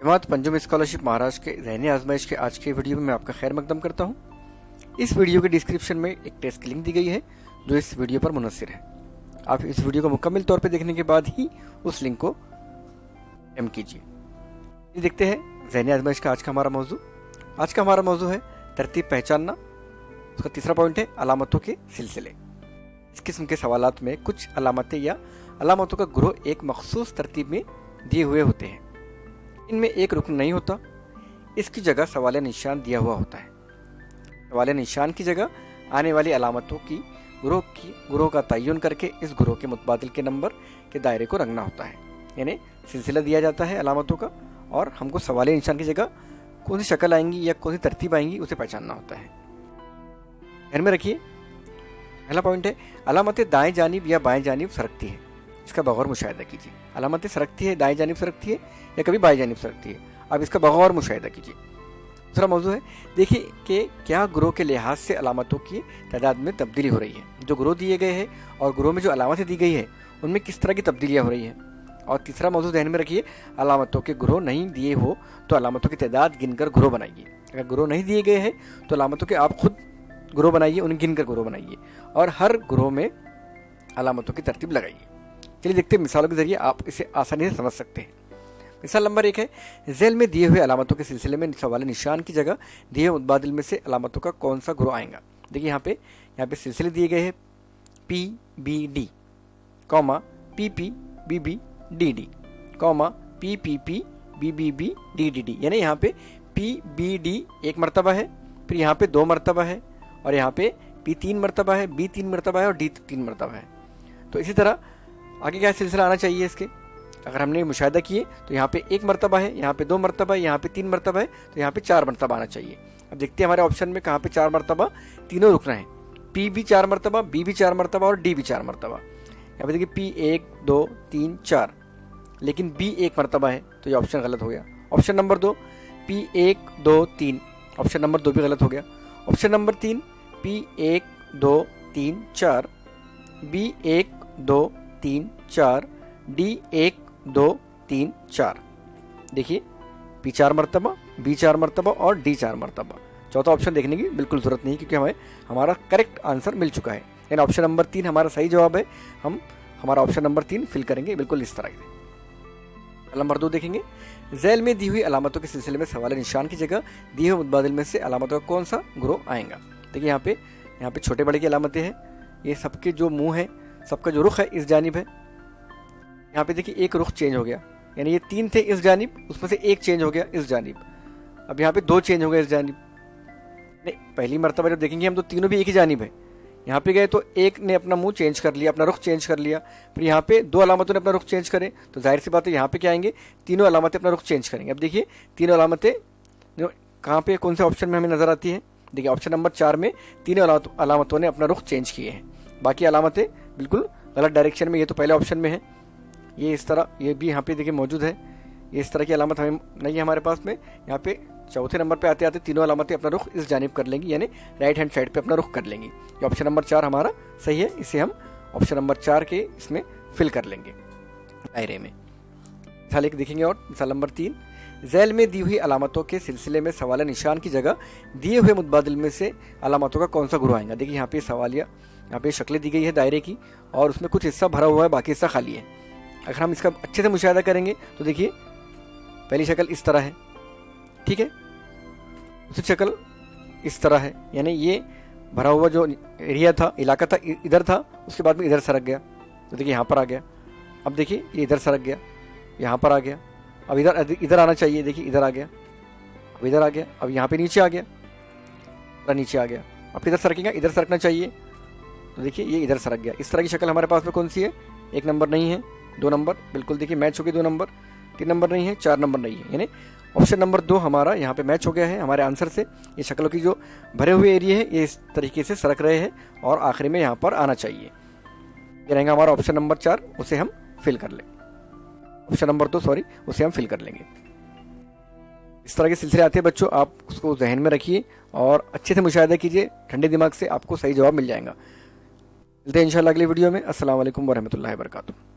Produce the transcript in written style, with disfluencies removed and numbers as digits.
जमात पंजुम scholarship Maharashtra के ज़हनी आजमाइश के आज के वीडियो में मैं आपका खैर मकदम करता हूं। इस वीडियो के डिस्क्रिप्शन में एक टेस्ट की लिंक दी गई है जो इस वीडियो पर मुनस्सिर है। आप इस वीडियो को मुकम्मल तौर पर देखने के बाद ही उस लिंक को एम कीजिए। ये देखते हैं ज़हनी आजमाइश का आज का हमारा मौजू। आज का हमारा मौजू है तरतीब पहचानना। उसका तीसरा पॉइंट है अलामतों के सिलसिले। इस किस्म के सवालात में कुछ अलामतें या अलामतों का ग्रोह एक मखसूस तरतीब में दिए हुए होते हैं। इनमें एक रुकन नहीं होता, इसकी जगह सवाल निशान दिया हुआ होता है। सवाल निशान की जगह आने वाली अलामतों की ग्रोह का तयन करके इस ग्रोह के मुतबादिल के नंबर के दायरे को रंगना होता है। यानी सिलसिला दिया जाता है अलामतों का और हमको सवाल निशान की जगह कौन सी शक्ल आएंगी या कौन सी तरतीब आएंगी उसे पहचानना होता है। ध्यान में रखिए, पहला पॉइंट है अलामतें दाएं जानिब या बाएं जानिब सरकती है। इसका बगौर मुशाहिदा कीजिए। अलामतें सरकती है, दाएं जानिब सरकती है या कभी बाएं जानिब सरकती है। अब इसका बगौर मुशाहिदा कीजिए। दूसरा मौजू है देखिए कि क्या ग्रोह के लिहाज से अलामतों की तादाद में तब्दीली हो रही है। जो ग्रोह दिए गए हैं और ग्रोह में जो अलामतें दी गई है उनमें किस तरह की तब्दीलियाँ हो रही हैं। और तीसरा मौजू ध्यान में रखिए, अलामतों के ग्रोह नहीं दिए हो तो अलामतों की तादाद गिनकर ग्रोह बनाइए। अगर ग्रोह नहीं दिए गए हैं तो अलामतों के आप खुद ग्रोह बनाइए, उन्हें गिनकर ग्रोह बनाइए और हर ग्रोह में अलामतों की तरतीब लगाइए। चलिए देखते हैं मिसालों के जरिए आप इसे आसानी से समझ सकते हैं। मिसाल नंबर 1 है ज़ैल में दिए हुए अलामतों के सिलसिले में सवाल निशान की जगह दिए हुए मुतबादिल में से अलामतों का कौन सा ग्रोह आएगा। देखिए यहाँ पे सिलसिले दिए गए हैं PBD, PP BB DD, PPP BBB DDD। यानी यहाँ पे PBD एक मरतबा है, फिर यहाँ पे 2 मरतबा है और यहाँ पे P 3 मरतबा है, B 3 मरतबा है और D 3 मरतबा है। तो इसी तरह आगे क्या सिलसिला आना चाहिए इसके। अगर हमने मुशाहिदा किए तो यहाँ पे 1 मरतबा है, यहाँ पे 2 मरतबा है, यहाँ पे 3 मरतबा है, तो यहाँ पे 4 मरतबा आना चाहिए। अब देखते हैं हमारे ऑप्शन में कहाँ पे 4 मरतबा, तीनों रुकना है। P भी 4 मरतबा, B भी 4 मरतबा और D भी 4 मरतबा। यहाँ पे देखिए P 1 2 3 4, लेकिन B 1 मरतबा है तो ये ऑप्शन गलत हो गया। Option number 2 P 1 2 3, option number 2 भी गलत हो गया। Option number 3 P 1 2 3 4, B 1 2 3 4, D 1 2 3 4। देखिए P 4 मरतबा, B 4 मरतबा और D 4 मरतबा। चौथा ऑप्शन देखने की बिल्कुल जरूरत नहीं क्योंकि हमारा करेक्ट आंसर मिल चुका है। यानी ऑप्शन नंबर 3 हमारा सही जवाब है। हम हमारा ऑप्शन नंबर 3 फिल करेंगे बिल्कुल इस तरह से। नंबर 2 देखेंगे ज़ैल में दी हुई अलामतों के सिलसिले में सवाल निशान की जगह दिए हुए मुतबादिल में से अलामतों का कौन सा ग्रोह आएगा। देखिए यहाँ पे छोटे बड़े की अलामतें हैं। ये सबके जो मुंह है, सबका जो रुख है इस जानिब है। यहाँ पे देखिए एक रुख चेंज हो गया, यानी ये 3 थे इस जानिब, उसमें से एक चेंज हो गया इस जानिब। अब यहाँ पे 2 चेंज हो गए इस जानिब। नहीं, पहली मरतबा जब देखेंगे हम तो तीनों भी एक ही जानिब है। यहाँ पे गए तो एक ने अपना मुंह चेंज कर लिया, अपना रुख चेंज कर लिया। फिर यहाँ पे 2 अलामतों ने अपना रुख चेंज करे तो जाहिर सी बात है यहाँ पे क्या आएंगे, तीनों अलामतें अपना रुख चेंज करेंगे। अब देखिए तीनों अलामतें जो कहाँ पे कौन से ऑप्शन में हमें नजर आती है। देखिए ऑप्शन नंबर 4 में तीनों अलामतों ने अपना रुख चेंज किए हैं। बाकी अलामतें बिल्कुल गलत डायरेक्शन में। ये तो पहले ऑप्शन में है, ये इस तरह, ये भी यहाँ पे देखिए मौजूद है। ये इस तरह की अलामत हमें नहीं है हमारे पास में। यहाँ पे चौथे नंबर पे आते आते तीनों अलामतें अपना रुख इस जानिब कर लेंगी, यानी राइट हैंड साइड पे अपना रुख कर लेंगी। ये ऑप्शन नंबर 4 हमारा सही है। इसे हम ऑप्शन नंबर 4 के इसमें फिल कर लेंगे दायरे में। मिसाल एक देखेंगे और मिसाल नंबर 3 ज़ैल में दी हुई अलामतों के सिलसिले में सवाल निशान की जगह दिए हुए मुतबादिल में से अलामतों का कौन सा ग्रोह आएगा। देखिए यहाँ पे सवालिया, यहाँ पे शक्लें दी गई है दायरे की और उसमें कुछ हिस्सा भरा हुआ है, बाकी हिस्सा खाली है। अगर हम इसका अच्छे से मुशाहिदा करेंगे तो देखिए पहली शक्ल इस तरह है, ठीक है, दूसरी शक्ल इस तरह है, यानी ये भरा हुआ जो एरिया था, इलाका था, इधर था, उसके बाद में इधर सरक गया तो देखिए यहाँ पर आ गया। अब देखिए ये इधर सरक गया, यहाँ पर आ गया। अब इधर आना चाहिए, देखिए इधर आ गया, अब इधर आ गया। अब यहाँ पे नीचे आ गया, नीचे आ गया। अब इधर सरकेगा, इधर सरकना चाहिए तो देखिए ये इधर सरक गया। इस तरह की शक्ल हमारे पास में कौन सी है, 1 नंबर नहीं है, 2 नंबर बिल्कुल देखिए मैच हो गए, 2 नंबर, 3 नंबर नहीं है, 4 नंबर नहीं है। यानी ऑप्शन नंबर 2 हमारा यहाँ पे मैच हो गया है हमारे आंसर से। ये शक्लों की जो भरे हुए एरिया है ये इस तरीके से सरक रहे हैं और आखिरी में यहाँ पर आना चाहिए। ये रहेगा हमारा ऑप्शन नंबर 4, उसे हम फिल कर लेंगे। ऑप्शन नंबर 2 सॉरी, उसे हम फिल कर लेंगे। इस तरह के सिलसिले आते हैं बच्चों, आप उसको जहन में रखिए और अच्छे से मुशाहिदा कीजिए, ठंडे दिमाग से आपको सही जवाब मिल जाएगा। मिलते हैं इंशाल्लाह अगली वीडियो में। अस्सलाम वालेकुम वरहमतुल्लाहि वबरकातुहू।